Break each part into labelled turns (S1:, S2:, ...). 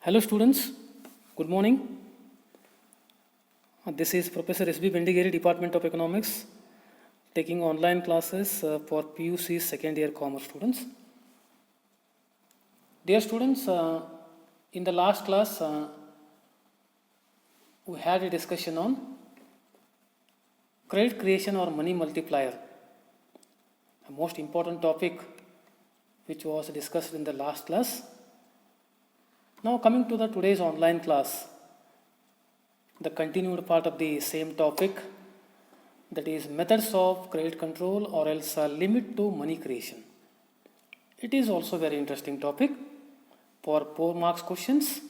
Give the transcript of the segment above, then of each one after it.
S1: Hello students, good morning. This is Professor S. Bhendigeri, Department of Economics, taking online classes for PUC second year commerce students. Dear students, in the last class we had a discussion on credit creation or money multiplier, a most important topic which was discussed in the last class. Now coming to the today's online class, the continued part of the same topic, that is methods of credit control or else a limit to money creation. It is also very interesting topic for 4 marks questions.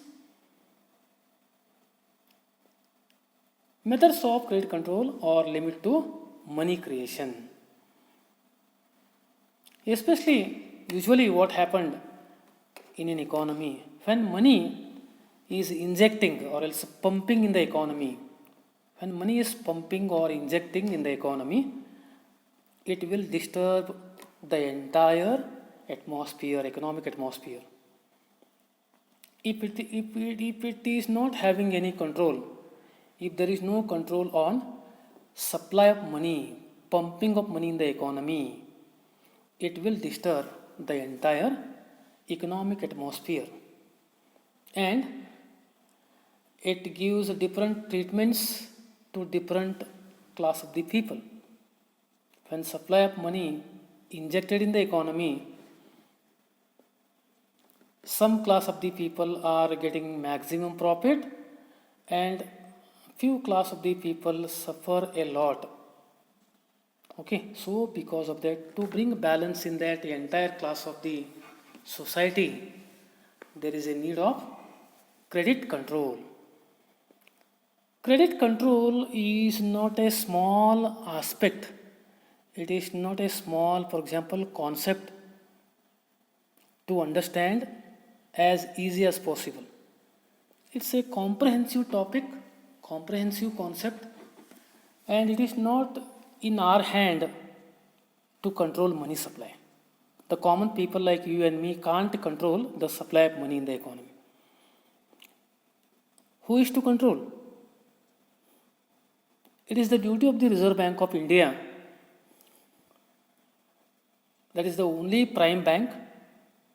S1: Methods of credit control or limit to money creation. Especially usually what happened in an economy, when money is injecting or else pumping in the economy, when money is pumping or injecting in the economy, it will disturb the entire atmosphere, economic atmosphere. If it is not having any control, if there is no control on supply of money, pumping of money in the economy, it will disturb the entire economic atmosphere, and it gives different treatments to different class of the people. When supply of money injected in the economy, some class of the people are getting maximum profit and few class of the people suffer a lot. Okay, so because of that, to bring balance in that entire class of the society, there is a need of credit control. Credit control is not a small aspect. It is not a small, for example, concept to understand as easy as possible. It's a comprehensive topic, comprehensive concept, and it is not in our hand to control money supply. The common people like you and me can't control the supply of money in the economy. Who is to control? It is the duty of the Reserve Bank of India, that is the only prime bank,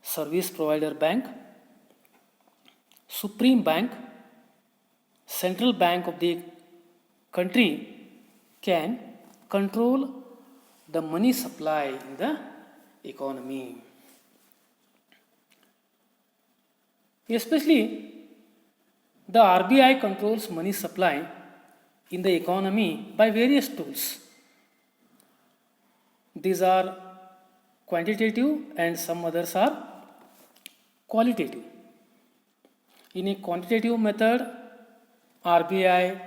S1: service provider bank, supreme bank, central bank of the country, can control the money supply in the economy. Especially the RBI controls money supply in the economy by various tools. These are quantitative and some others are qualitative. In a quantitative method, RBI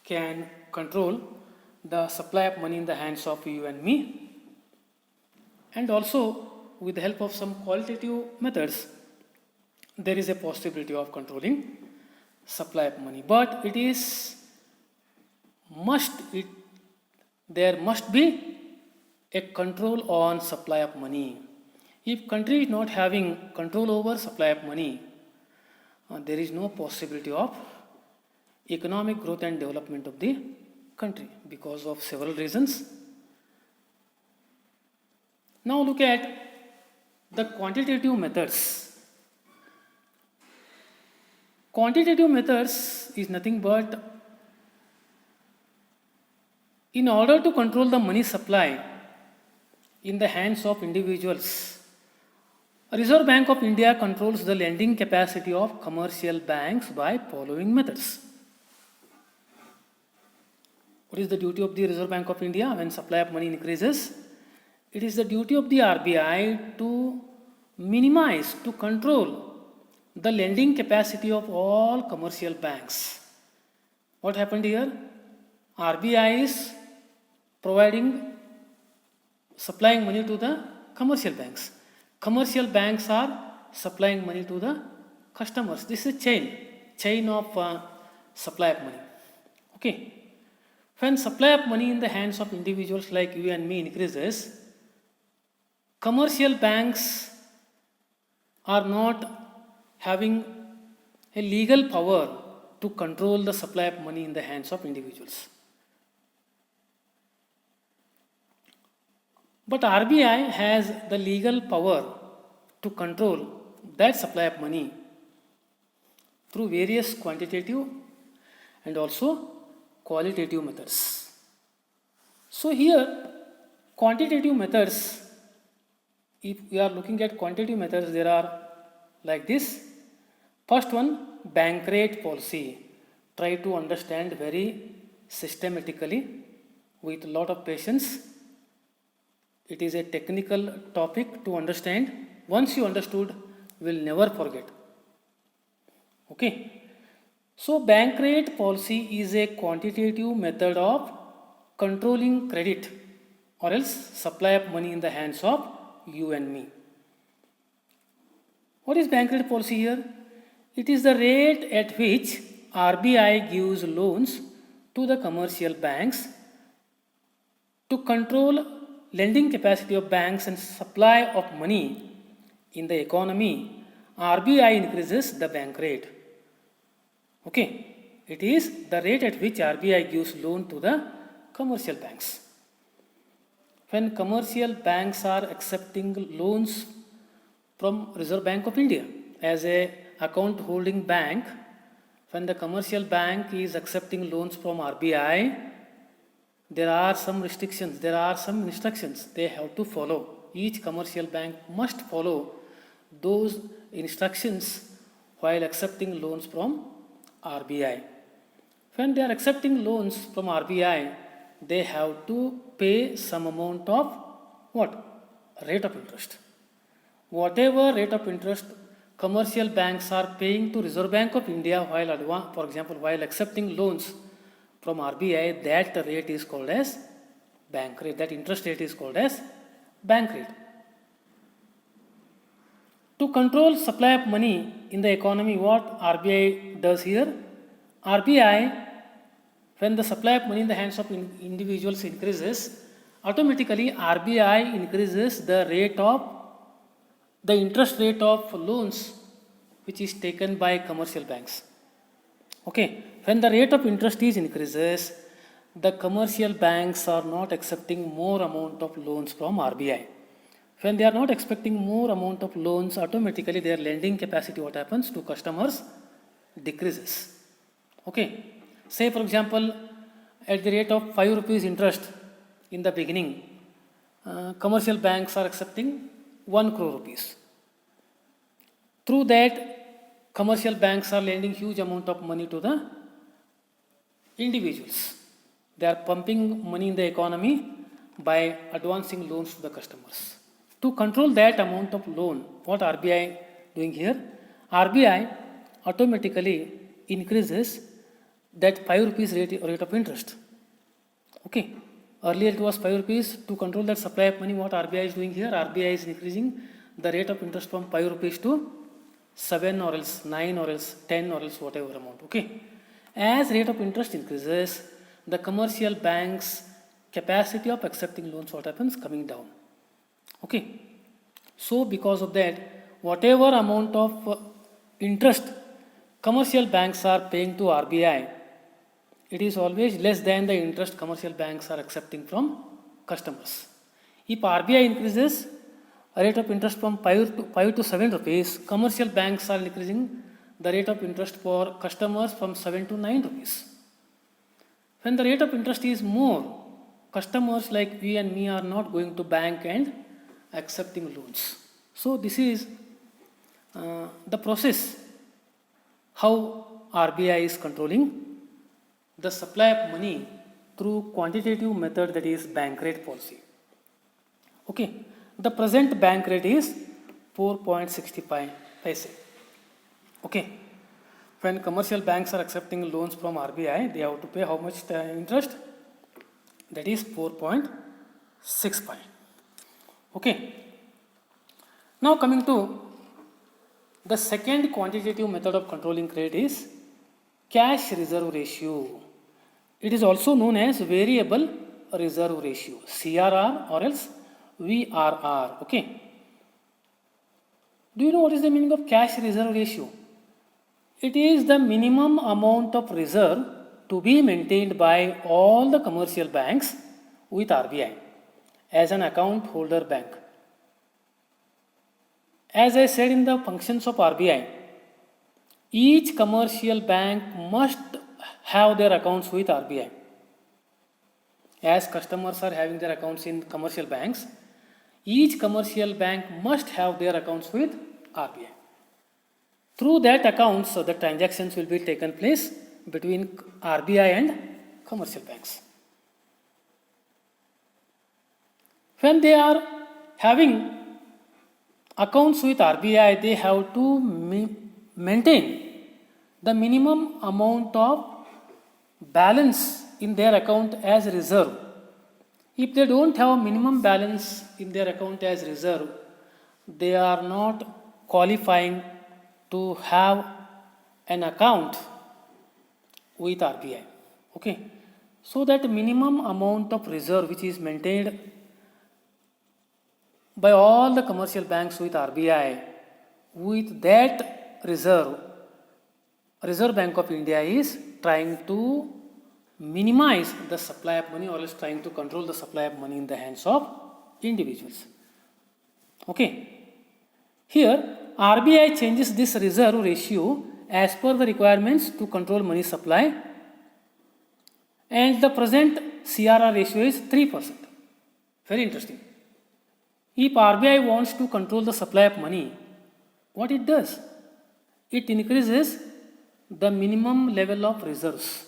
S1: can control the supply of money in the hands of you and me, and also with the help of some qualitative methods, there is a possibility of controlling supply of money. But there must be a control on supply of money. If country is not having control over supply of money, there is no possibility of economic growth and development of the country because of several reasons. Now look at the quantitative methods. Quantitative methods is nothing but, in order to control the money supply in the hands of individuals, Reserve Bank of India controls the lending capacity of commercial banks by following methods. What is the duty of the Reserve Bank of India when supply of money increases? It is the duty of the RBI to minimize, to control the lending capacity of all commercial banks. What happened here? RBI is supplying money to the commercial banks. Commercial banks are supplying money to the customers. This is a chain of supply of money. Okay. When supply of money in the hands of individuals like you and me increases, commercial banks are not having a legal power to control the supply of money in the hands of individuals. But RBI has the legal power to control that supply of money through various quantitative and also qualitative methods. So here, quantitative methods, if we are looking at quantitative methods, there are like this. First one, bank rate policy. Try to understand very systematically with a lot of patience. It is a technical topic to understand. Once you understood, will never forget. Okay. So bank rate policy is a quantitative method of controlling credit or else supply of money in the hands of you and me. What is bank rate policy here? It is the rate at which RBI gives loans to the commercial banks to control lending capacity of banks and supply of money in the economy. RBI increases the bank rate. Okay, it is the rate at which RBI gives loan to the commercial banks. When commercial banks are accepting loans from Reserve Bank of India as a account holding bank, when the commercial bank is accepting loans from RBI, there are some restrictions, there are some instructions they have to follow. Each commercial bank must follow those instructions while accepting loans from RBI. When they are accepting loans from RBI, they have to pay some amount of what? Rate of interest. Whatever rate of interest commercial banks are paying to Reserve Bank of India while for example, while accepting loans from RBI, that rate is called as bank rate. That interest rate is called as bank rate. To control supply of money in the economy, what RBI does here? RBI, when the supply of money in the hands of individuals increases, automatically RBI increases the interest rate of loans which is taken by commercial banks. Okay, when the rate of interest is increases, the commercial banks are not accepting more amount of loans from RBI. When they are not expecting more amount of loans, automatically their lending capacity, what happens to customers, decreases. Okay, say for example, at the rate of 5 rupees interest in the beginning, commercial banks are accepting 1 crore rupees. Through that, commercial banks are lending huge amount of money to the individuals. They are pumping money in the economy by advancing loans to the customers. To control that amount of loan, what RBI doing here? RBI automatically increases that 5 rupees rate of interest. Okay, earlier it was 5 rupees. To control that supply of money, what RBI is doing here? RBI is increasing the rate of interest from 5 rupees to 7 or else 9 or else 10 or else whatever amount. Okay, as rate of interest increases, the commercial banks capacity of accepting loans, what happens? Coming down. Okay, so because of that, whatever amount of interest commercial banks are paying to RBI, it is always less than the interest commercial banks are accepting from customers. If RBI increases a rate of interest from 5 to 7 rupees, commercial banks are increasing the rate of interest for customers from 7 to 9 rupees. When the rate of interest is more, customers like we and me are not going to bank and accepting loans. So this is the process how RBI is controlling the supply of money through quantitative method, that is bank rate policy. Okay, the present bank rate is 4.65 paise. Okay, when commercial banks are accepting loans from RBI, they have to pay how much interest? That is 4.65. Okay, now coming to the second quantitative method of controlling credit is cash reserve ratio. It is also known as variable reserve ratio, CRR or else VRR. Okay, do you know what is the meaning of cash reserve ratio? It is the minimum amount of reserve to be maintained by all the commercial banks with RBI as an account holder bank. As I said in the functions of RBI, each commercial bank must have their accounts with RBI. As customers are having their accounts in commercial banks, each commercial bank must have their accounts with RBI. Through that accounts, the transactions will be taken place between RBI and commercial banks. When they are having accounts with RBI, they have to maintain the minimum amount of balance in their account as reserve. If they don't have minimum balance in their account as reserve, they are not qualifying to have an account with RBI. Okay, so that minimum amount of reserve which is maintained by all the commercial banks with RBI, with that Reserve Bank of India is trying to minimize the supply of money, or else trying to control the supply of money in the hands of individuals. Okay. Here, RBI changes this reserve ratio as per the requirements to control money supply, and the present CRR ratio is 3%. Very interesting. If RBI wants to control the supply of money, what it does? It increases the minimum level of reserves.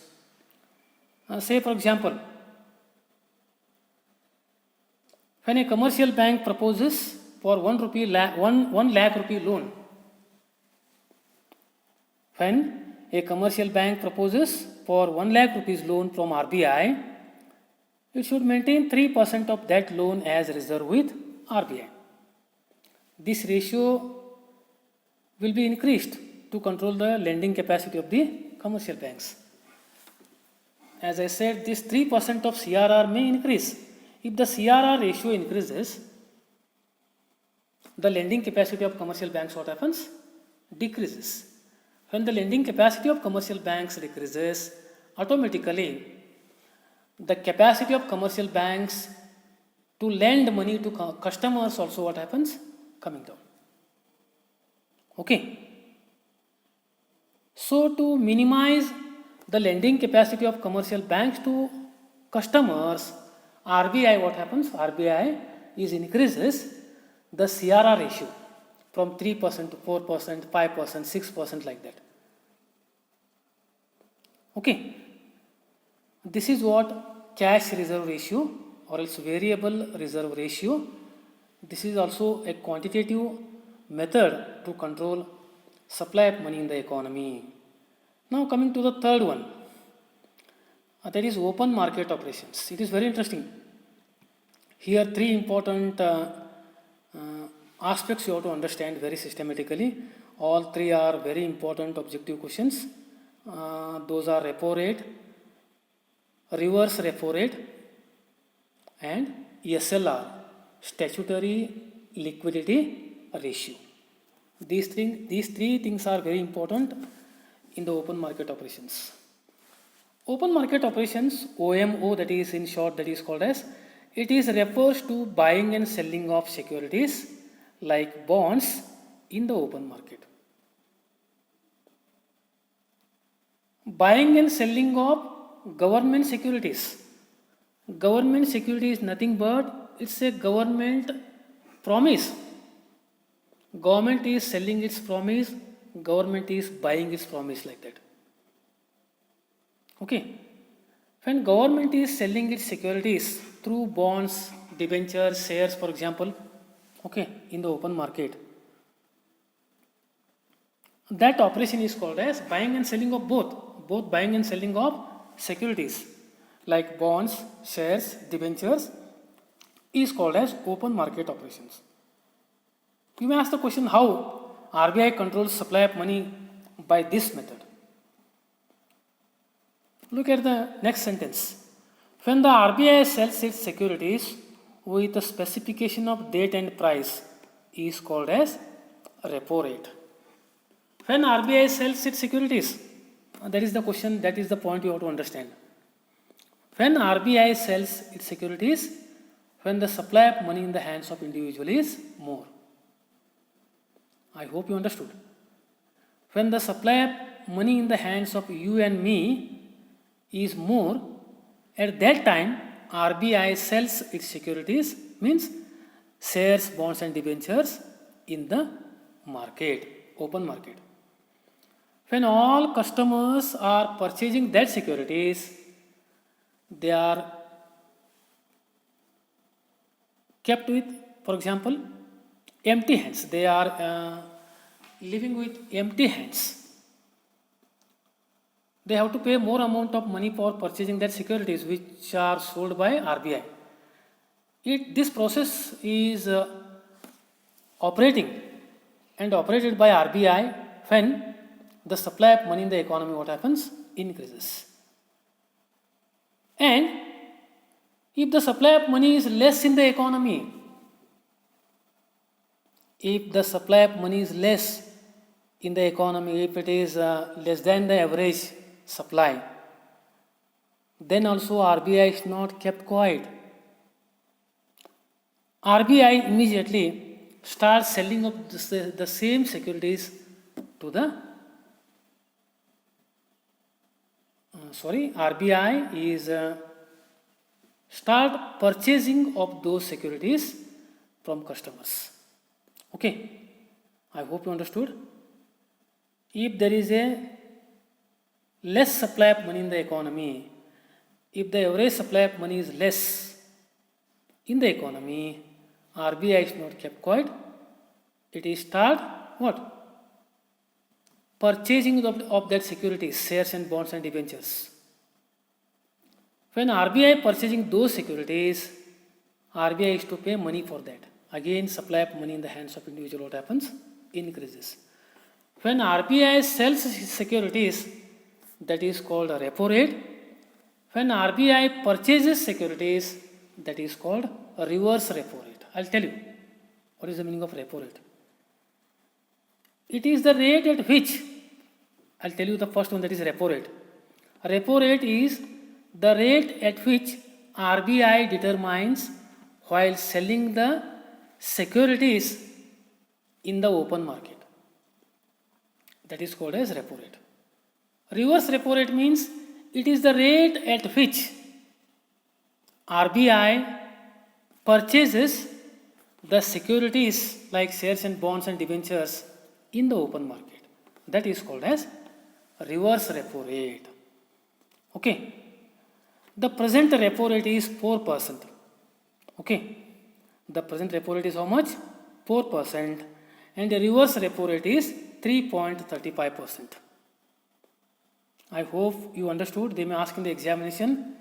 S1: Say for example, when a commercial bank proposes for 1 lakh rupee loan, when a commercial bank proposes for 1 lakh rupees loan from RBI, it should maintain 3% of that loan as reserve with RBI. This ratio will be increased to control the lending capacity of the commercial banks. As I said, this 3% of CRR may increase. If the CRR ratio increases, the lending capacity of commercial banks, what happens? Decreases. When the lending capacity of commercial banks decreases, automatically the capacity of commercial banks to lend money to customers also, what happens? Coming down. Okay. So to minimize the lending capacity of commercial banks to customers, RBI, what happens? RBI increases the CRR ratio from 3% to 4%, 5%, 6%, like that. Okay. This is what cash reserve ratio, or else variable reserve ratio. This is also a quantitative method to control supply of money in the economy. Now coming to the third one, that is open market operations. It is very interesting. Here three important aspects you have to understand very systematically. All three are very important objective questions. Those are repo rate, reverse repo rate, and SLR, statutory liquidity ratio. These three things are very important in the open market operations. Open market operations, OMO, that is in short, that is called as, it is refers to buying and selling of securities like bonds in the open market. Buying and selling of government securities. Government security is nothing but it's a government promise. Government is selling its promise, government is buying its promise, like that. Okay. When government is selling its securities through bonds, debentures, shares, for example, okay, in the open market, that operation is called as buying and selling of both buying and selling of securities like bonds, shares, debentures is called as open market operations. You may ask the question, how RBI controls supply of money by this method? Look at the next sentence. When the RBI sells its securities with a specification of date and price is called as repo rate. When RBI sells its securities, that is the question, that is the point you have to understand. When RBI sells its securities, when the supply of money in the hands of individual is more. I hope you understood. When the supply of money in the hands of you and me is more, at that time RBI sells its securities, means shares, bonds and debentures in the market, open market. When all customers are purchasing that securities, they are kept with, for example, empty hands. They are living with empty hands. They have to pay more amount of money for purchasing that securities which are sold by RBI. This process is operating and operated by RBI when the supply of money in the economy, what happens? Increases. And if the supply of money is less in the economy, if the supply of money is less in the economy, if it is less than the average supply, then also RBI is not kept quiet. RBI immediately starts selling up the same securities to the RBI is start purchasing of those securities from customers. Okay, I hope you understood. If there is a less supply of money in the economy, if the average supply of money is less in the economy, RBI is not kept quiet. It is start what? Purchasing of that securities, shares and bonds and debentures. When RBI purchasing those securities, RBI is to pay money for that. Again, supply of money in the hands of individual, what happens? Increases. When RBI sells securities, that is called a repo rate. When RBI purchases securities, that is called a reverse repo rate. I'll tell you what is the meaning of repo rate. It is the rate at which, I'll tell you the first one, that is repo rate. Repo rate is the rate at which RBI determines while selling the securities in the open market. That is called as repo rate. Reverse repo rate means it is the rate at which RBI purchases the securities like shares and bonds and debentures in the open market. That is called as reverse repo rate. Okay. The present repo rate is 4%. Okay. The present repo rate is how much? 4%. And the reverse repo rate is 3.35%. I hope you understood. They may ask in the examination,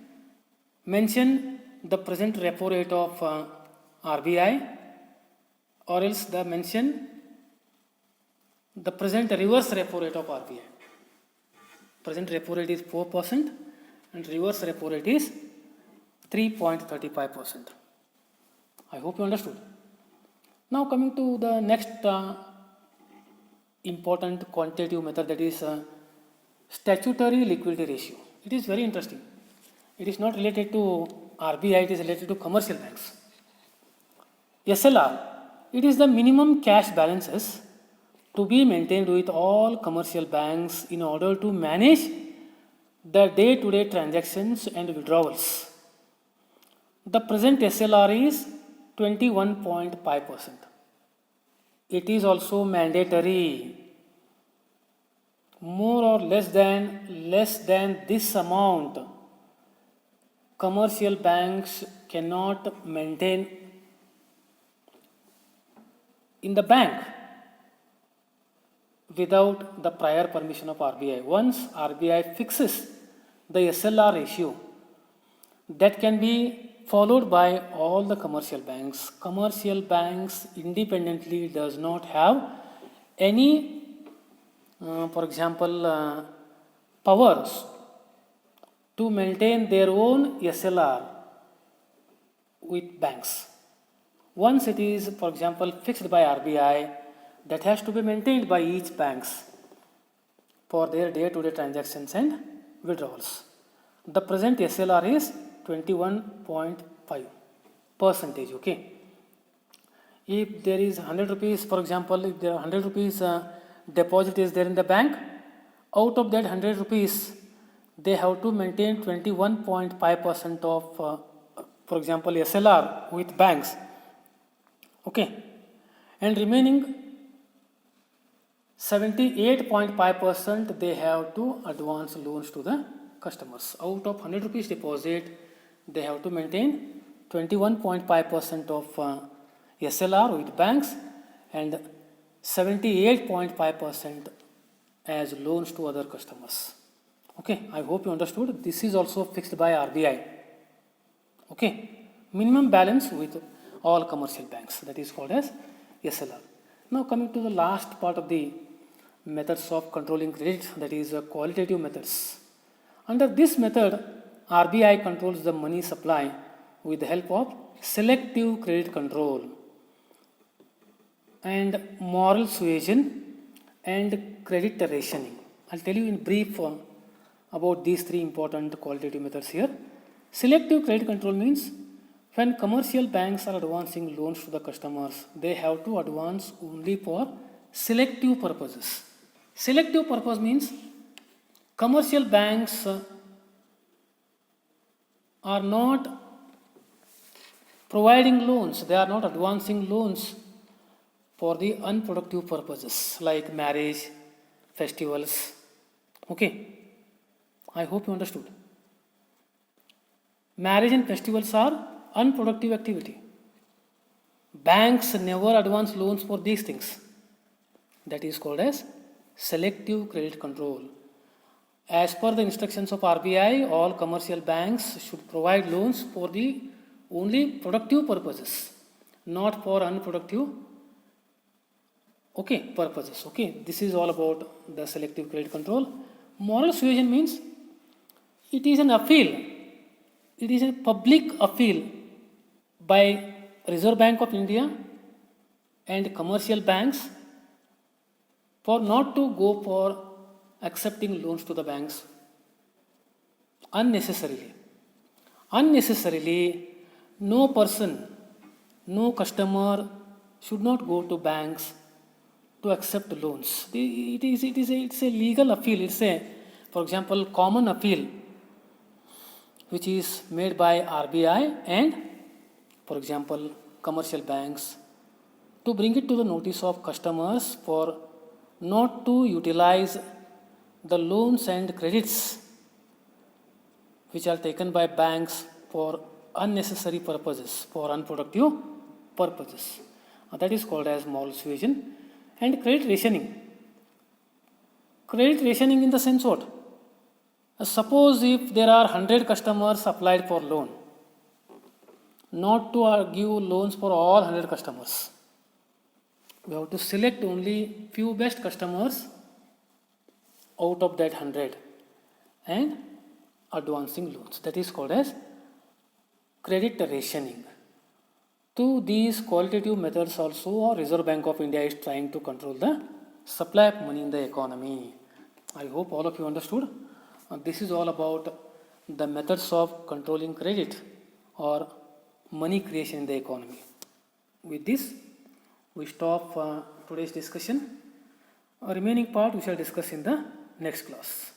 S1: mention the present repo rate of RBI, or else the mention the present reverse repo rate of RBI. Present repo rate is 4% and reverse repo rate is 3.35%. I hope you understood. Now coming to the next important quantitative method, that is statutory liquidity ratio. It is very interesting. It is not related to RBI, it is related to commercial banks. SLR, it is the minimum cash balances to be maintained with all commercial banks in order to manage the day-to-day transactions and withdrawals. The present SLR is 21.5%. It is also mandatory. More or less than this amount, commercial banks cannot maintain in the bank without the prior permission of RBI. Once RBI fixes the SLR ratio, that can be followed by all the commercial banks. Commercial banks independently does not have any, for example, powers to maintain their own SLR with banks. Once it is, for example, fixed by RBI, that has to be maintained by each banks. for their day-to-day transactions and withdrawals. The present SLR is 21.5%. Okay. If there is 100 rupees, for example, if there are 100 rupees deposit is there in the bank, out of that 100 rupees, they have to maintain 21.5% of, for example, SLR with banks. Okay. And remaining 78.5% they have to advance loans to the customers. Out of 100 rupees deposit, they have to maintain 21.5% of SLR with banks and 78.5% as loans to other customers. Okay, I hope you understood. This is also fixed by RBI. Okay, minimum balance with all commercial banks, that is called as SLR. Now coming to the last part of the methods of controlling credit, that is qualitative methods. Under this method, RBI controls the money supply with the help of selective credit control and moral suasion and credit rationing. I'll tell you in brief about these three important qualitative methods here. Selective credit control means when commercial banks are advancing loans to the customers, they have to advance only for selective purposes. Selective purpose means commercial banks are not providing loans, they are not advancing loans for the unproductive purposes like marriage, festivals. Okay, I hope you understood. Marriage and festivals are unproductive activity. Banks never advance loans for these things. That is called as selective credit control. As per the instructions of RBI, all commercial banks should provide loans for the only productive purposes, not for unproductive purposes. Okay, this is all about the selective credit control. Moral suasion means it is an appeal. It is a public appeal by Reserve Bank of India and commercial banks for not to go for accepting loans to the banks unnecessarily. Unnecessarily, no person, no customer should not go to banks to accept loans. It's a legal appeal. It's a, for example, common appeal which is made by RBI and, for example, commercial banks to bring it to the notice of customers for not to utilize the loans and credits which are taken by banks for unnecessary purposes, for unproductive purposes. That is called as moral suasion. And credit rationing. Credit rationing in the sense what? Suppose if there are 100 customers applied for loan, not to give loans for all 100 customers. We have to select only few best customers out of that 100 and advancing loans. That is called as credit rationing. Through these qualitative methods also, Reserve Bank of India is trying to control the supply of money in the economy. I hope all of you understood. This is all about the methods of controlling credit or money creation in the economy. With this, we stop today's discussion. Remaining part we shall discuss in the next class.